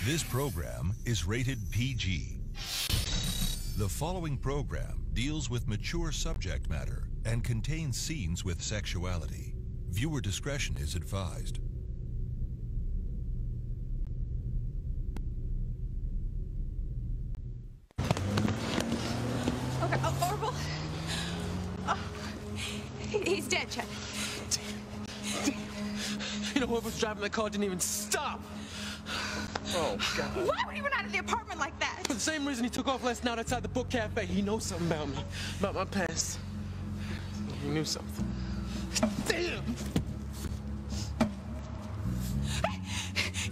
This program is rated PG. The following program deals with mature subject matter and contains scenes with sexuality. Viewer discretion is advised. Okay, Orville. Oh, he's dead, Chet. Damn. You know, whoever was driving the car didn't even stop. Oh, God. Why would he run out of the apartment like that? For the same reason he took off last night outside the book cafe. He knows something about me, about my past. He knew something. Damn!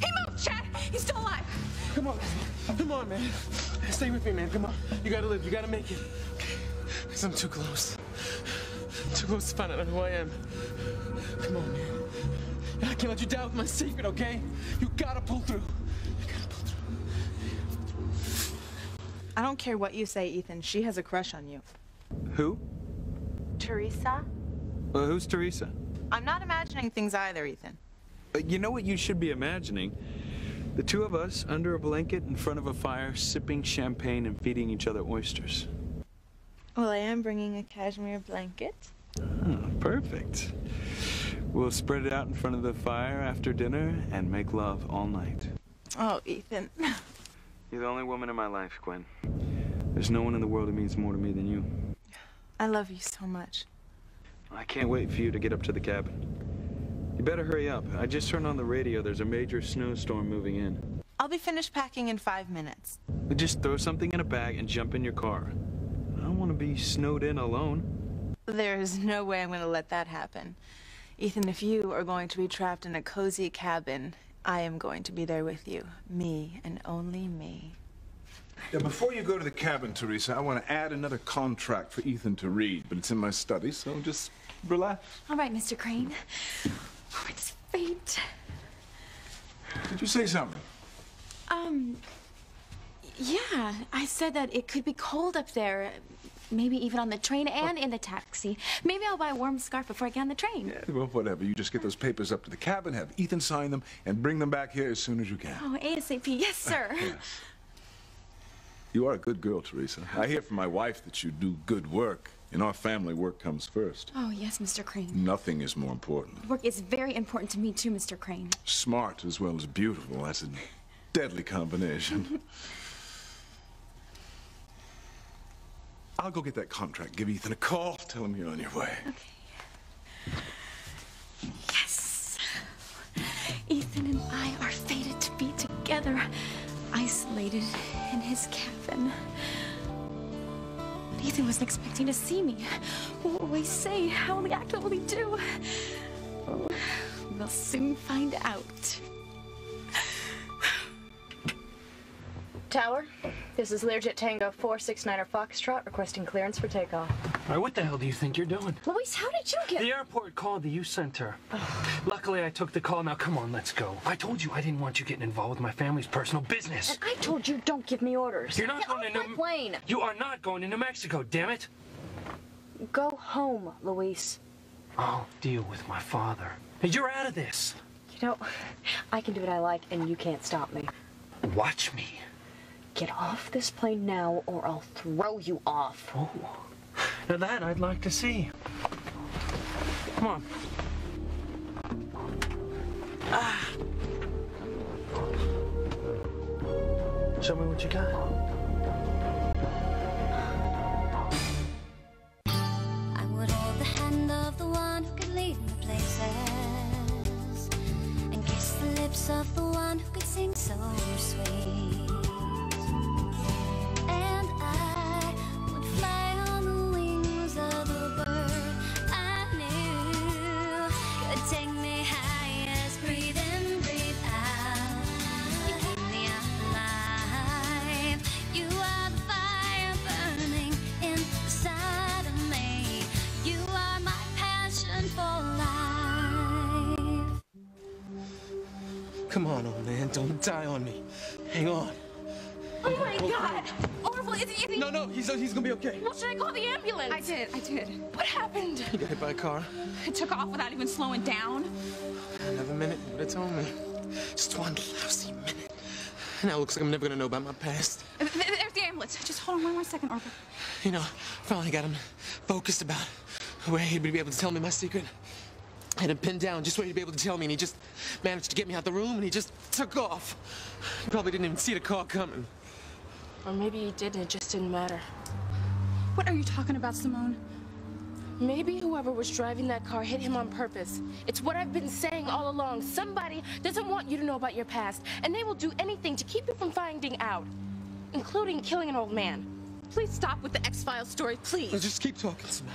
He moved, Chad. He's still alive. Come on, man. Stay with me, man. Come on. You gotta live. You gotta make it. Because I'm too close. Too close to find out who I am. Come on, man. I can't let you down with my secret, okay? You gotta pull through. I don't care what you say, Ethan. She has a crush on you. Who? Theresa? Who's Theresa? I'm not imagining things either, Ethan. You know what you should be imagining? The two of us under a blanket in front of a fire, sipping champagne and feeding each other oysters. Well, I am bringing a cashmere blanket. Oh, perfect. We'll spread it out in front of the fire after dinner and make love all night. Oh, Ethan. You're the only woman in my life, Gwen. There's no one in the world who means more to me than you. I love you so much. I can't wait for you to get up to the cabin. You better hurry up. I just turned on the radio. There's a major snowstorm moving in. I'll be finished packing in 5 minutes. Just throw something in a bag and jump in your car. I don't want to be snowed in alone. There is no way I'm going to let that happen. Ethan, if you are going to be trapped in a cozy cabin, I am going to be there with you. Me and only me. Yeah, before you go to the cabin, Theresa, I want to add another contract for Ethan to read, but it's in my study, so just relax. All right, Mr. Crane. Oh, it's fate. Did you say something? Yeah, I said that it could be cold up there. Maybe even on the train and in the taxi. Maybe I'll buy a warm scarf before I get on the train. Yeah, well, whatever. You just get those papers up to the cabin, have Ethan sign them, and bring them back here as soon as you can. Oh, ASAP. Yes, sir. Yes. You are a good girl, Theresa. I hear from my wife that you do good work. In our family, work comes first. Oh, yes, Mr. Crane. Nothing is more important. Work is very important to me, too, Mr. Crane. Smart as well as beautiful. That's a deadly combination. I'll go get that contract. Give Ethan a call. Tell him you're on your way. Okay. Yes. Ethan and I are fated to be together, isolated in his cabin. But Ethan wasn't expecting to see me. What will he say? How will he act? What will he do? Oh, we'll soon find out. Tower, this is Learjet Tango 469er Foxtrot requesting clearance for takeoff. All right, what the hell do you think you're doing? Luis, how did you get... The airport called the youth center. Luckily, I took the call. Now, come on, let's go. I told you I didn't want you getting involved with my family's personal business. And I told you don't give me orders. You're not Get going off to my plane. You are not going to New Mexico, damn it. Go home, Luis. I'll deal with my father. Hey, you're out of this. You know, I can do what I like, and you can't stop me. Watch me. Get off this plane now, or I'll throw you off. Oh, now that I'd like to see. Come on. Ah. Show me what you got. I would hold the hand of the one who could lead me places, and kiss the lips of the one who could sing so sweet. Come on, old man, don't die on me. Hang on. Oh my God! Orville, is he... No, he's gonna be okay. Well, should I call the ambulance? I did. What happened? He got hit by a car. It took off without even slowing down. Another minute, you would have told me. Just one lousy minute. Now it looks like I'm never gonna know about my past. There's the ambulance. Just hold on one more second, Orville. You know, finally got him focused about where he'd be able to tell me my secret. I had him pinned down just where he'd be able to tell me, and he just managed to get me out the room, and he just took off. He probably didn't even see the car coming. Or maybe he did and it just didn't matter. What are you talking about, Simone? Maybe whoever was driving that car hit him on purpose. It's what I've been saying all along. Somebody doesn't want you to know about your past, and they will do anything to keep you from finding out, including killing an old man. Please stop with the X-Files story, please. Let's just keep talking, Simone.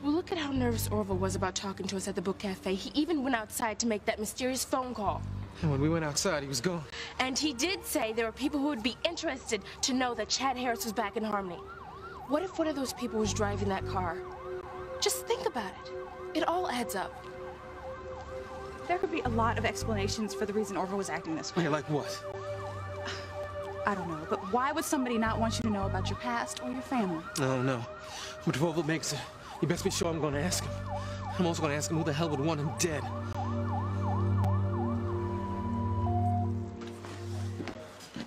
Well, look at how nervous Orville was about talking to us at the book cafe. He even went outside to make that mysterious phone call. And when we went outside, he was gone. And he did say there were people who would be interested to know that Chad Harris was back in Harmony. What if one of those people was driving that car? Just think about it. It all adds up. There could be a lot of explanations for the reason Orville was acting this way. Yeah, like what? I don't know, but why would somebody not want you to know about your past or your family? I don't know. But if Orville makes it, you best be sure I'm going to ask him. I'm also going to ask him who the hell would want him dead.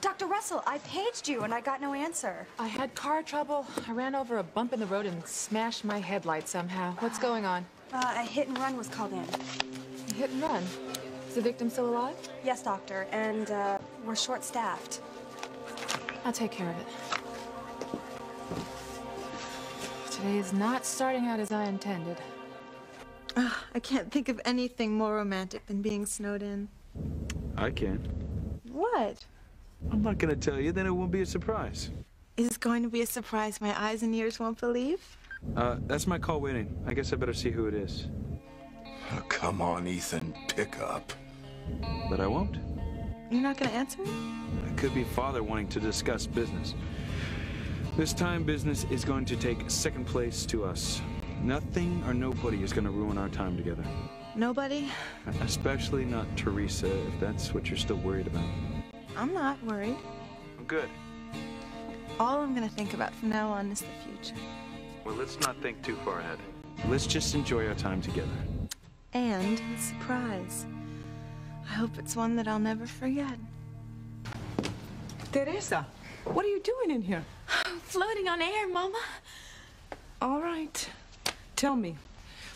Dr. Russell, I paged you and I got no answer. I had car trouble. I ran over a bump in the road and smashed my headlight somehow. What's going on? A hit and run was called in. A hit and run? Is the victim still alive? Yes, doctor, and we're short-staffed. I'll take care of it. Today is not starting out as I intended. I can't think of anything more romantic than being snowed in. I can. What? I'm not gonna tell you, then it won't be a surprise. Is it going to be a surprise my eyes and ears won't believe? That's my call waiting. I guess I better see who it is. Oh, come on, Ethan, pick up. But I won't. You're not going to answer me? It could be Father wanting to discuss business. This time, business is going to take second place to us. Nothing or nobody is going to ruin our time together. Nobody? Especially not Theresa, if that's what you're still worried about. I'm not worried. Good. All I'm going to think about from now on is the future. Well, let's not think too far ahead. Let's just enjoy our time together. And the surprise. I hope it's one that I'll never forget. Theresa, what are you doing in here? Floating on air, Mama. All right. Tell me,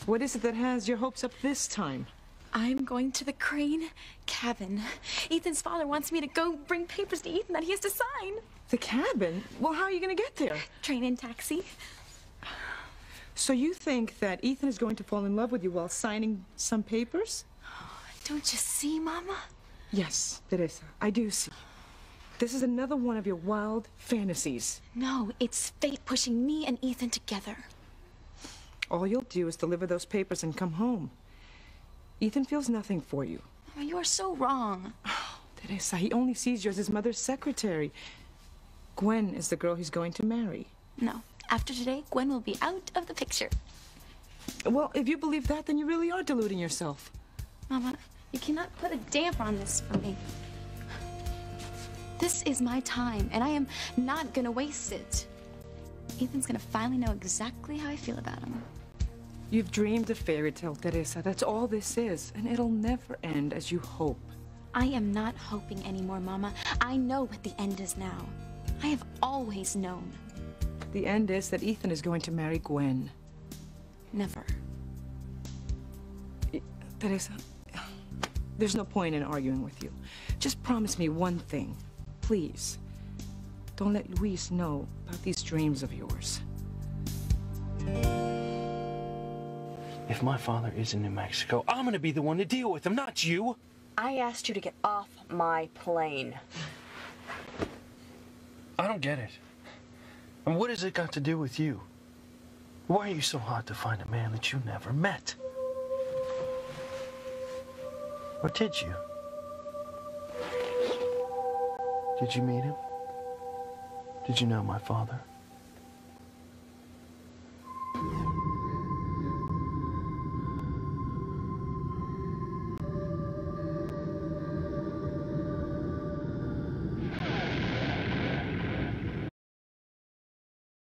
what is it that has your hopes up this time? I'm going to the Crane cabin. Ethan's father wants me to go bring papers to Ethan that he has to sign. The cabin? Well, how are you going to get there? Train and taxi. So you think that Ethan is going to fall in love with you while signing some papers? Don't you see, Mama? Yes, Teresa, I do see. This is another one of your wild fantasies. No, it's fate pushing me and Ethan together. All you'll do is deliver those papers and come home. Ethan feels nothing for you. Oh, you are so wrong. Teresa, he only sees you as his mother's secretary. Gwen is the girl he's going to marry. No. After today, Gwen will be out of the picture. Well, if you believe that, then you really are deluding yourself. Mama, you cannot put a damper on this for me. This is my time, and I am not gonna waste it. Ethan's gonna finally know exactly how I feel about him. You've dreamed a fairy tale, Teresa. That's all this is, and it'll never end as you hope. I am not hoping anymore, Mama. I know what the end is now. I have always known. The end is that Ethan is going to marry Gwen. Never. Teresa, there's no point in arguing with you. Just promise me one thing. Please. Don't let Luis know about these dreams of yours. If my father is in New Mexico, I'm gonna be the one to deal with him, not you. I asked you to get off my plane. I don't get it. And what has it got to do with you? Why are you so hard to find a man that you never met? Or did you? Did you meet him? Did you know my father?